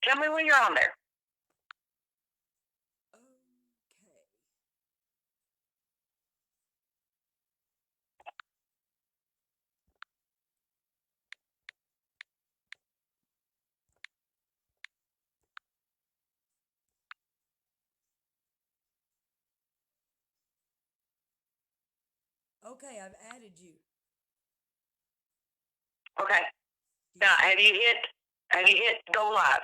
Tell me when you're on there. Okay, I've added you. Okay. Now, have you hit go live?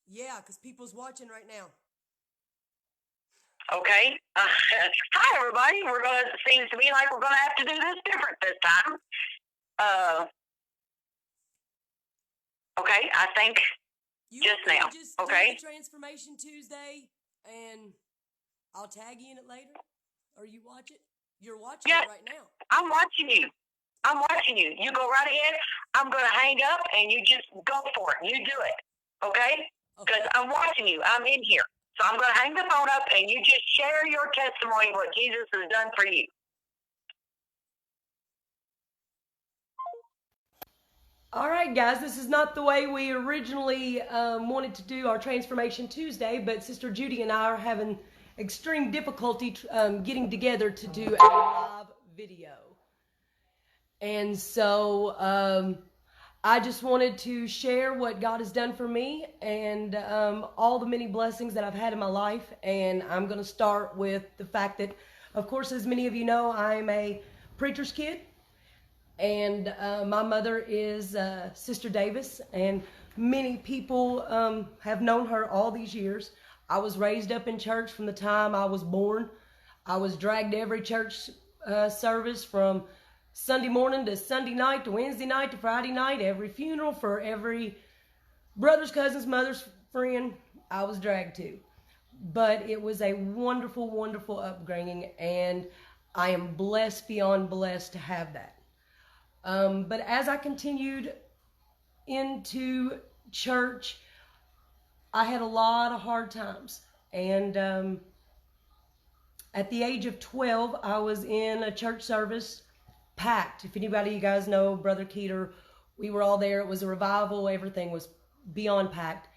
Yeah, because people's watching right now. Okay. Hi, everybody. Seems to me like we're gonna have to do this different this time. Okay. I think just now. Just okay. do the Transformation Tuesday, and I'll tag you in it later, or you watch it. You're watching it right now. I'm watching you. You go right ahead. I'm gonna hang up, and you just go for it. You do it. Okay? Because I'm watching you. I'm in here. So I'm going to hang the phone up and you just share your testimony, what Jesus has done for you. All right, guys, this is not the way we originally wanted to do our Transformation Tuesday, but Sister Judy and I are having extreme difficulty getting together to do a live video. And so I just wanted to share what God has done for me and all the many blessings that I've had in my life. And I'm going to start with the fact that, of course, as many of you know, I'm a preacher's kid. And my mother is Sister Davis, and many people have known her all these years. I was raised up in church from the time I was born. I was dragged to every church service from Sunday morning to Sunday night to Wednesday night to Friday night, every funeral for every brother's, cousin's, mother's friend I was dragged to. But it was a wonderful, wonderful upbringing, and I am blessed beyond blessed to have that. But as I continued into church, I had a lot of hard times. And at the age of 12, I was in a church service, packed. If anybody you guys know Brother Keeter, we were all there. It was a revival. Everything was beyond packed.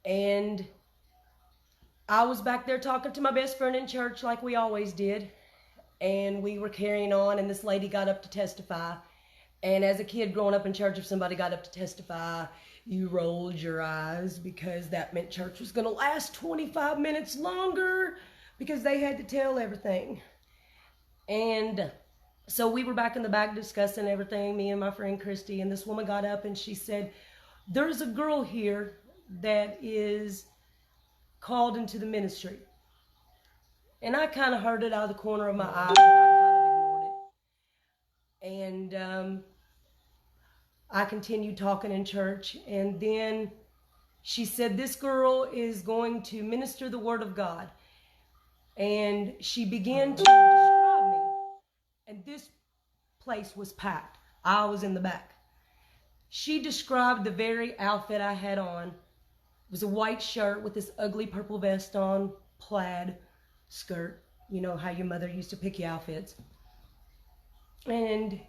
And I was back there talking to my best friend in church like we always did. And we were carrying on, and this lady got up to testify. And as a kid growing up in church, if somebody got up to testify, you rolled your eyes because that meant church was going to last 25 minutes longer because they had to tell everything. And so we were back in the back discussing everything, me and my friend Christy, and this woman got up and she said, "There's a girl here that is called into the ministry." And I kind of heard it out of the corner of my eye, but I kind of ignored it. And I continued talking in church, and then she said, "This girl is going to minister the word of God." And she began to describe me. And this place was packed. I was in the back. She described the very outfit I had on. It was a white shirt with this ugly purple vest on, plaid skirt. You know how your mother used to pick your outfits. And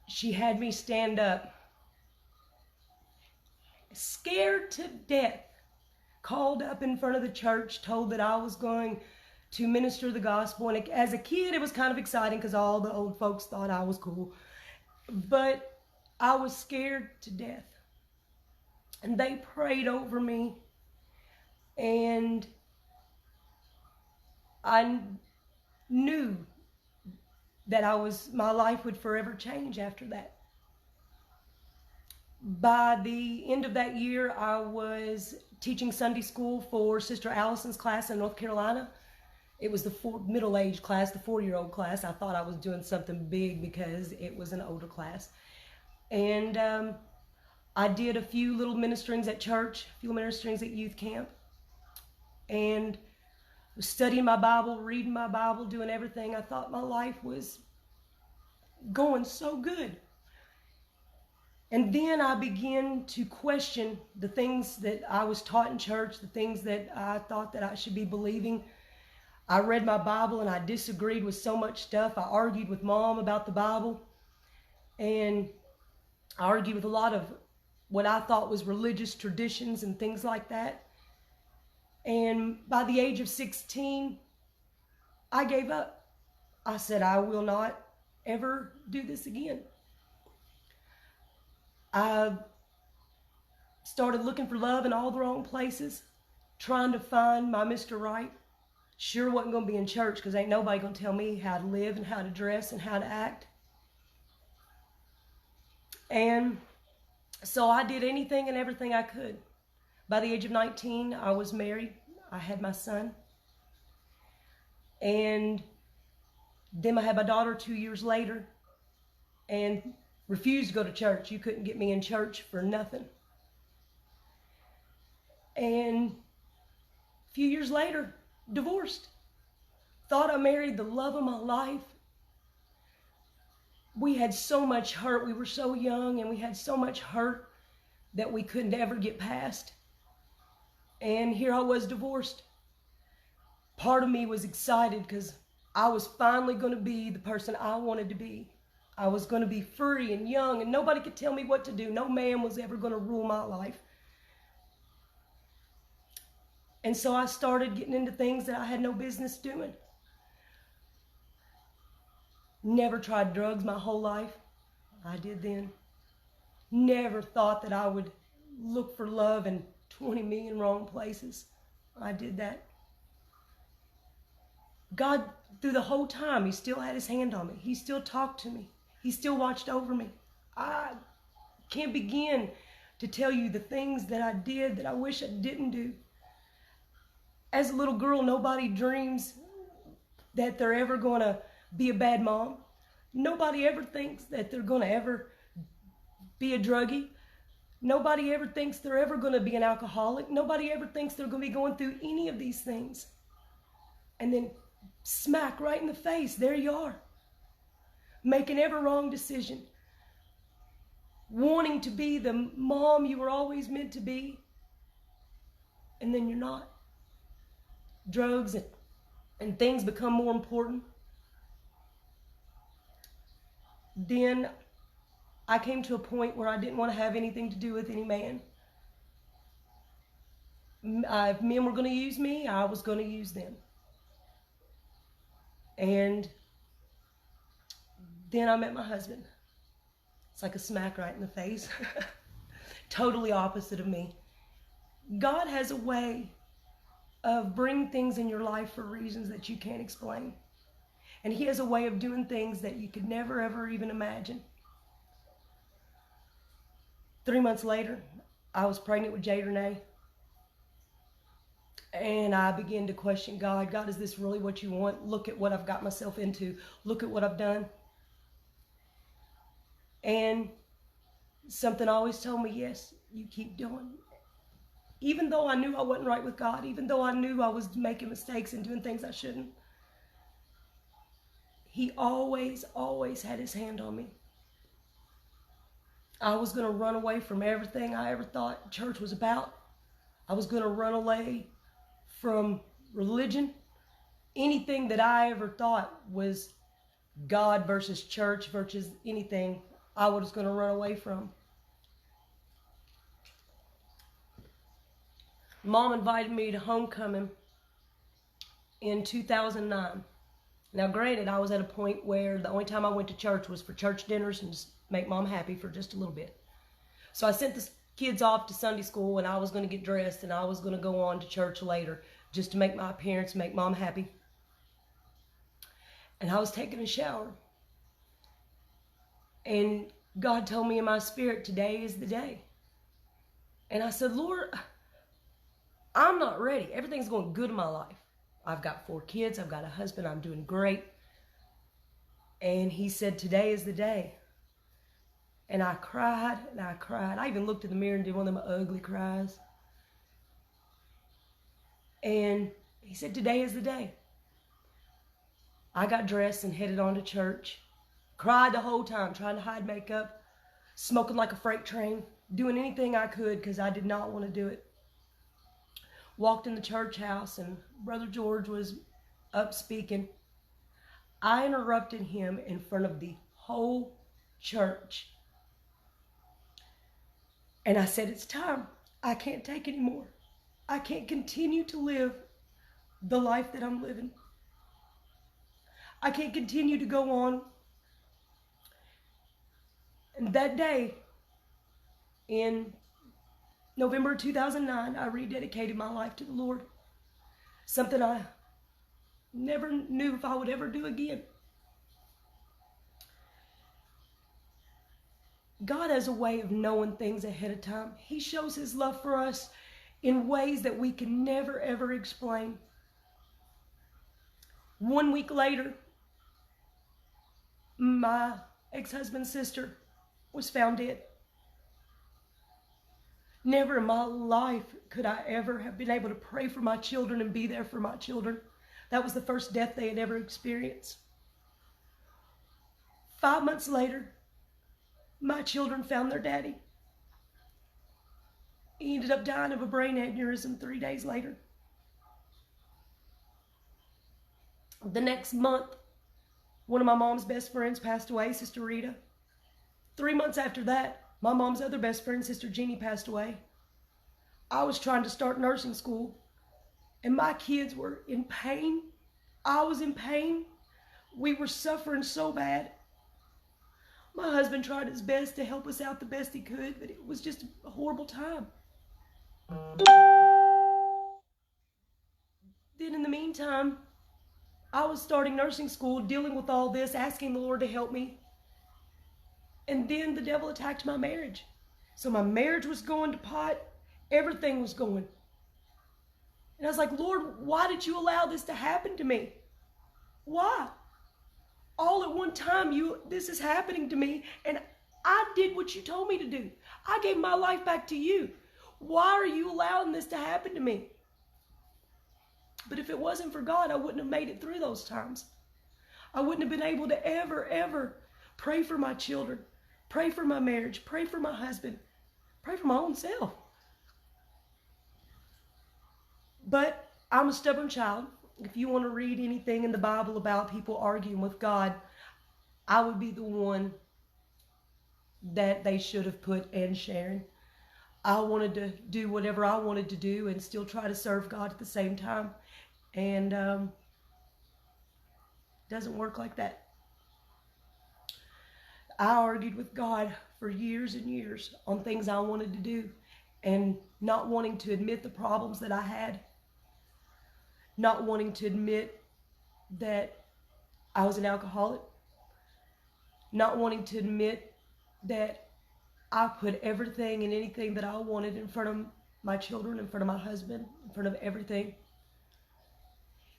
she had me stand up, scared to death, called up in front of the church, told that I was going to minister the gospel. And as a kid, it was kind of exciting because all the old folks thought I was cool. But I was scared to death. And they prayed over me. And I knew that my life would forever change after that. By the end of that year, I was teaching Sunday school for Sister Allison's class in North Carolina. It was the middle-aged class, the 4-year-old class. I thought I was doing something big because it was an older class. And I did a few little ministerings at church, a few ministerings at youth camp. And studying my Bible, reading my Bible, doing everything. I thought my life was going so good. And then I began to question the things that I was taught in church, the things that I thought that I should be believing. I read my Bible and I disagreed with so much stuff. I argued with Mom about the Bible. And I argued with a lot of what I thought was religious traditions and things like that. And by the age of 16, I gave up. I said, I will not ever do this again. I started looking for love in all the wrong places, trying to find my Mr. Right. Sure wasn't going to be in church because ain't nobody going to tell me how to live and how to dress and how to act. And so I did anything and everything I could. By the age of 19, I was married. I had my son. And then I had my daughter 2 years later and refused to go to church. You couldn't get me in church for nothing. And a few years later, divorced. Thought I married the love of my life. We had so much hurt. We were so young and we had so much hurt that we couldn't ever get past. And here I was divorced. Part of me was excited because I was finally going to be the person I wanted to be. I was going to be free and young and nobody could tell me what to do. No man was ever going to rule my life. And so I started getting into things that I had no business doing. Never tried drugs my whole life. I did then. Never thought that I would look for love in 20 million wrong places. I did that. God, through the whole time, He still had His hand on me. He still talked to me. He still watched over me. I can't begin to tell you the things that I did that I wish I didn't do. As a little girl, nobody dreams that they're ever going to be a bad mom. Nobody ever thinks that they're going to ever be a druggie. Nobody ever thinks they're ever going to be an alcoholic. Nobody ever thinks they're going to be going through any of these things. And then smack right in the face, there you are. Making every wrong decision. Wanting to be the mom you were always meant to be. And then you're not. Drugs and things become more important. Then I came to a point where I didn't want to have anything to do with any man. If men were going to use me, I was going to use them. And then I met my husband. It's like a smack right in the face. Totally opposite of me. God has a way of bringing things in your life for reasons that you can't explain. And He has a way of doing things that you could never, ever even imagine. 3 months later, I was pregnant with Jade Renee. And I began to question God. God, is this really what you want? Look at what I've got myself into. Look at what I've done. And something always told me, yes, you keep doing. Even though I knew I wasn't right with God, even though I knew I was making mistakes and doing things I shouldn't, He always, always had His hand on me. I was going to run away from everything I ever thought church was about. I was going to run away from religion. Anything that I ever thought was God versus church versus anything, I was going to run away from. Mom invited me to homecoming in 2009. Now, granted, I was at a point where the only time I went to church was for church dinners and just make Mom happy for just a little bit. So I sent the kids off to Sunday school, and I was going to get dressed, and I was going to go on to church later just to make my appearance, make Mom happy. And I was taking a shower. And God told me in my spirit, today is the day. And I said, Lord, I'm not ready. Everything's going good in my life. I've got 4 kids. I've got a husband. I'm doing great. And He said, today is the day. And I cried and I cried. I even looked in the mirror and did one of them ugly cries. And He said, today is the day. I got dressed and headed on to church. Cried the whole time, trying to hide makeup, smoking like a freight train, doing anything I could because I did not want to do it. Walked in the church house and Brother George was up speaking. I interrupted him in front of the whole church. And I said, it's time. I can't take anymore. I can't continue to live the life that I'm living. I can't continue to go on. And that day, in November 2009, I rededicated my life to the Lord. Something I never knew if I would ever do again. God has a way of knowing things ahead of time. He shows his love for us in ways that we can never, ever explain. 1 week later, my ex-husband's sister was found dead. Never in my life could I ever have been able to pray for my children and be there for my children. That was the first death they had ever experienced. 5 months later, my children found their daddy. He ended up dying of a brain aneurysm 3 days later. The next month, one of my mom's best friends passed away, Sister Rita. 3 months after that, my mom's other best friend, Sister Jeannie, passed away. I was trying to start nursing school, and my kids were in pain. I was in pain. We were suffering so bad. My husband tried his best to help us out the best he could, but it was just a horrible time. Then in the meantime, I was starting nursing school, dealing with all this, asking the Lord to help me. And then the devil attacked my marriage. So my marriage was going to pot. Everything was going. And I was like, Lord, why did you allow this to happen to me? Why? All at one time, this is happening to me, and I did what you told me to do. I gave my life back to you. Why are you allowing this to happen to me? But if it wasn't for God, I wouldn't have made it through those times. I wouldn't have been able to ever pray for my children, pray for my marriage, pray for my husband, pray for my own self. But I'm a stubborn child. If you want to read anything in the Bible about people arguing with God, I would be the one that they should have put in Sharon. I wanted to do whatever I wanted to do and still try to serve God at the same time. And it doesn't work like that. I argued with God for years and years on things I wanted to do and not wanting to admit the problems that I had. Not wanting to admit that I was an alcoholic. Not wanting to admit that I put everything and anything that I wanted in front of my children, in front of my husband, in front of everything.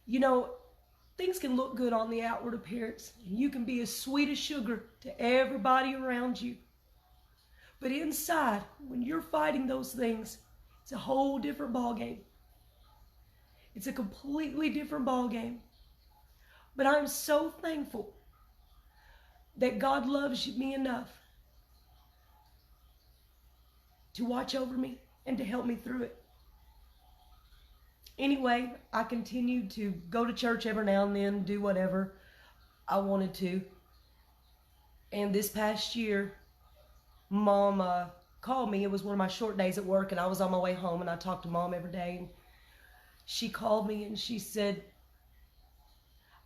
You know, things can look good on the outward appearance. You can be as sweet as sugar to everybody around you. But inside, when you're fighting those things, it's a whole different ballgame. It's a completely different ballgame. But I'm so thankful that God loves me enough to watch over me and to help me through it. Anyway, I continued to go to church every now and then, do whatever I wanted to. And this past year, Mom called me. It was one of my short days at work, and I was on my way home, and I talked to Mom every day. And she called me, and she said,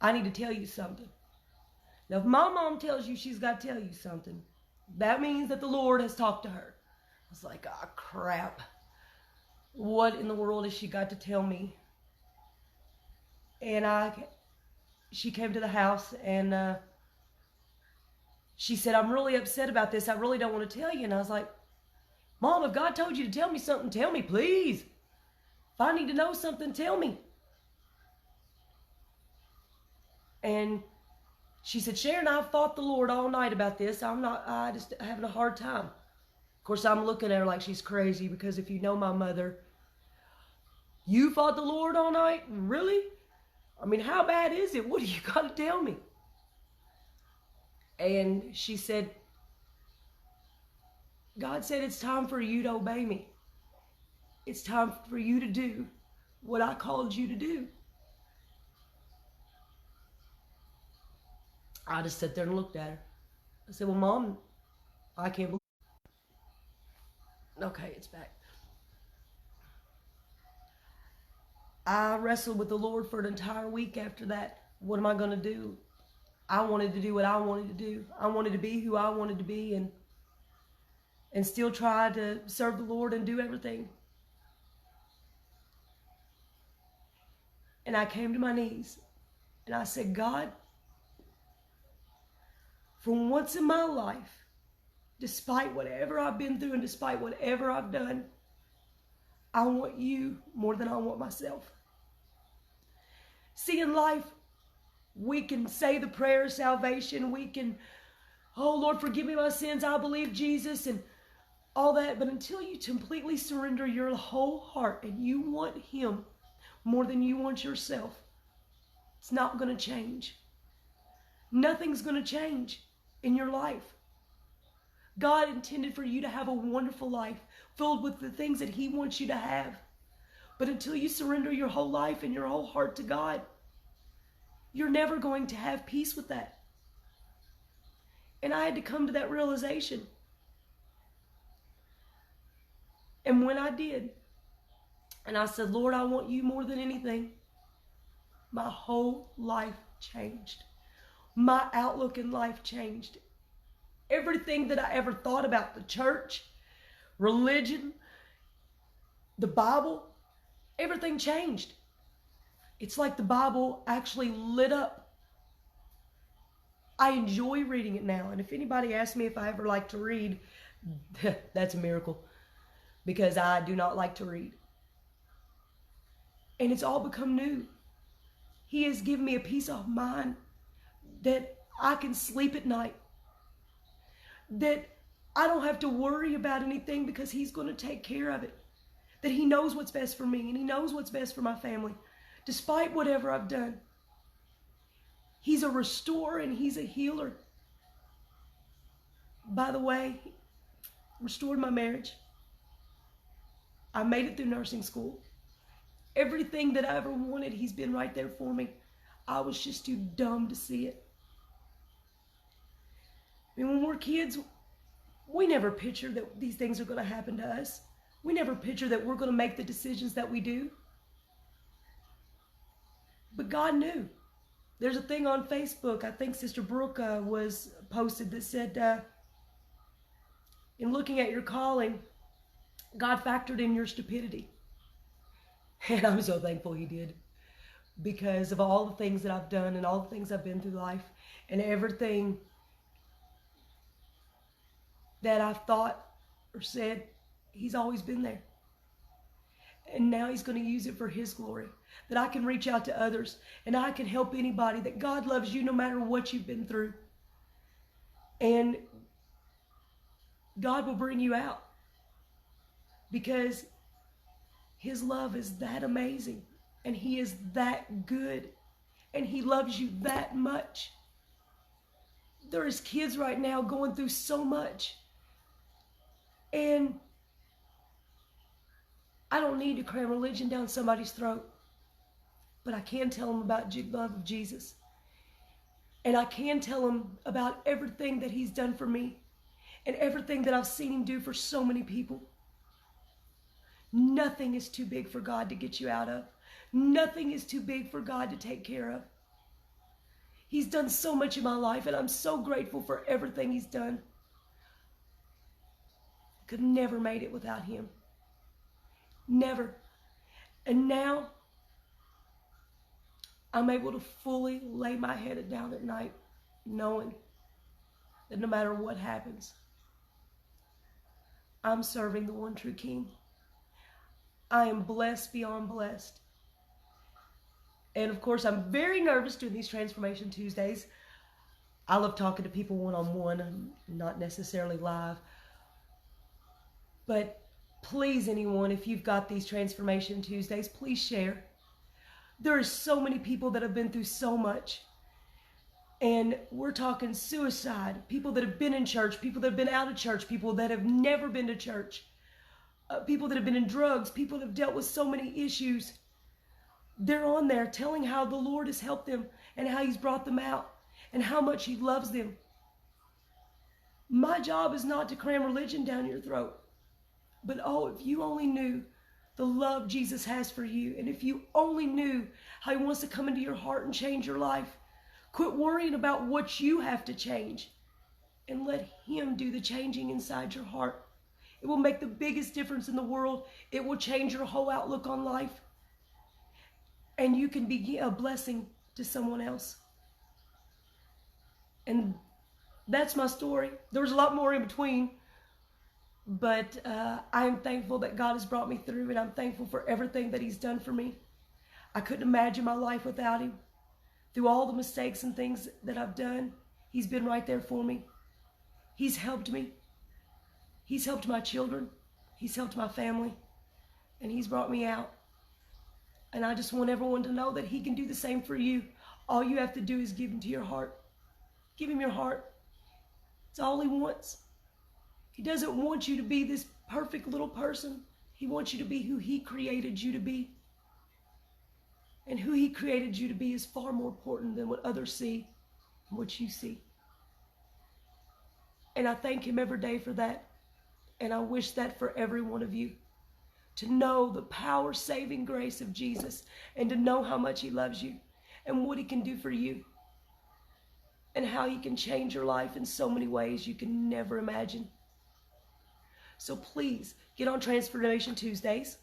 I need to tell you something. Now, if my mom tells you she's got to tell you something, that means that the Lord has talked to her. I was like, oh, crap. What in the world has she got to tell me? And she came to the house, and she said, I'm really upset about this. I really don't want to tell you. And I was like, Mom, if God told you to tell me something, tell me, please. If I need to know something, tell me. And she said, Sharon, I've fought the Lord all night about this. I just having a hard time. Of course, I'm looking at her like she's crazy, because if you know my mother, you fought the Lord all night? Really? I mean, how bad is it? What do you got to tell me? And she said, God said it's time for you to obey me. It's time for you to do what I called you to do. I just sat there and looked at her. I said, well, Mom, I can't believe Okay, it's back. I wrestled with the Lord for an entire week after that. What am I going to do? I wanted to do what I wanted to do. I wanted to be who I wanted to be, and still try to serve the Lord and do everything. And I came to my knees and I said, God, for once in my life, despite whatever I've been through and despite whatever I've done, I want you more than I want myself. See, in life, we can say the prayer of salvation. We can, oh Lord, forgive me my sins. I believe Jesus and all that. But until you completely surrender your whole heart and you want Him more than you want yourself, it's not going to change. Nothing's going to change in your life. God intended for you to have a wonderful life filled with the things that He wants you to have. But until you surrender your whole life and your whole heart to God, you're never going to have peace with that. And I had to come to that realization. And when I did, and I said, Lord, I want you more than anything, my whole life changed. My outlook in life changed. Everything that I ever thought about the church, religion, the Bible, everything changed. It's like the Bible actually lit up. I enjoy reading it now. And if anybody asks me if I ever like to read, that's a miracle, because I do not like to read. And it's all become new. He has given me a peace of mind that I can sleep at night, that I don't have to worry about anything because He's going to take care of it, that He knows what's best for me and He knows what's best for my family, despite whatever I've done. He's a restorer and He's a healer. By the way, restored my marriage. I made it through nursing school. Everything that I ever wanted, He's been right there for me. I was just too dumb to see it. I mean, when we're kids, we never picture that these things are going to happen to us. We never picture that we're going to make the decisions that we do. But God knew. There's a thing on Facebook, I think Sister Brooke was posted, that said, in looking at your calling, God factored in your stupidity. And I'm so thankful He did, because of all the things that I've done and all the things I've been through life and everything that I've thought or said, He's always been there. And now He's going to use it for His glory, that I can reach out to others and I can help anybody, that God loves you no matter what you've been through. And God will bring you out, because His love is that amazing and He is that good and He loves you that much. There is kids right now going through so much, and I don't need to cram religion down somebody's throat, but I can tell them about the love of Jesus. And I can tell them about everything that He's done for me and everything that I've seen Him do for so many people. Nothing is too big for God to get you out of. Nothing is too big for God to take care of. He's done so much in my life, and I'm so grateful for everything He's done. Could never made it without Him. Never. And now I'm able to fully lay my head down at night, knowing that no matter what happens, I'm serving the one true King. I am blessed beyond blessed. And of course, I'm very nervous doing these Transformation Tuesdays. I love talking to people one-on-one, not necessarily live. But please, anyone, if you've got these Transformation Tuesdays, please share. There are so many people that have been through so much. And we're talking suicide, people that have been in church, people that have been out of church, people that have never been to church, people that have been in drugs, people that have dealt with so many issues. They're on there telling how the Lord has helped them and how He's brought them out and how much He loves them. My job is not to cram religion down your throat. But oh, if you only knew the love Jesus has for you, and if you only knew how he wants to come into your heart and change your life, quit worrying about what you have to change and let him do the changing inside your heart. It will make the biggest difference in the world. It will change your whole outlook on life. And you can be a blessing to someone else. And that's my story. There's a lot more in between. But I am thankful that God has brought me through, and I'm thankful for everything that he's done for me. I couldn't imagine my life without him. Through all the mistakes and things that I've done, he's been right there for me. He's helped me. He's helped my children. He's helped my family. And he's brought me out. And I just want everyone to know that he can do the same for you. All you have to do is give him to your heart. Give him your heart. It's all he wants. He doesn't want you to be this perfect little person. He wants you to be who he created you to be. And who he created you to be is far more important than what others see and what you see. And I thank him every day for that. And I wish that for every one of you. To know the power, saving grace of Jesus, and to know how much he loves you and what he can do for you and how he can change your life in so many ways you can never imagine. So please get on Transformation Tuesdays.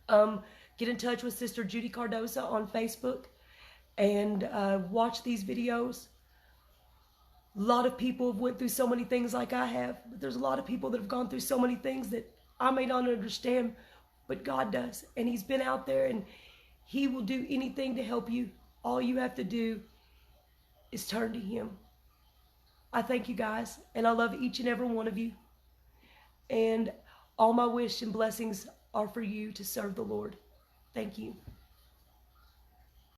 Get in touch with Sister Judy Cardoza on Facebook and watch these videos. A lot of people have went through so many things like I have, but there's a lot of people that have gone through so many things that I may not understand, but God does. And he's been out there, and he will do anything to help you. All you have to do is turn to him. I thank you guys, and I love each and every one of you. And all my wish and blessings are for you to serve the Lord. Thank you.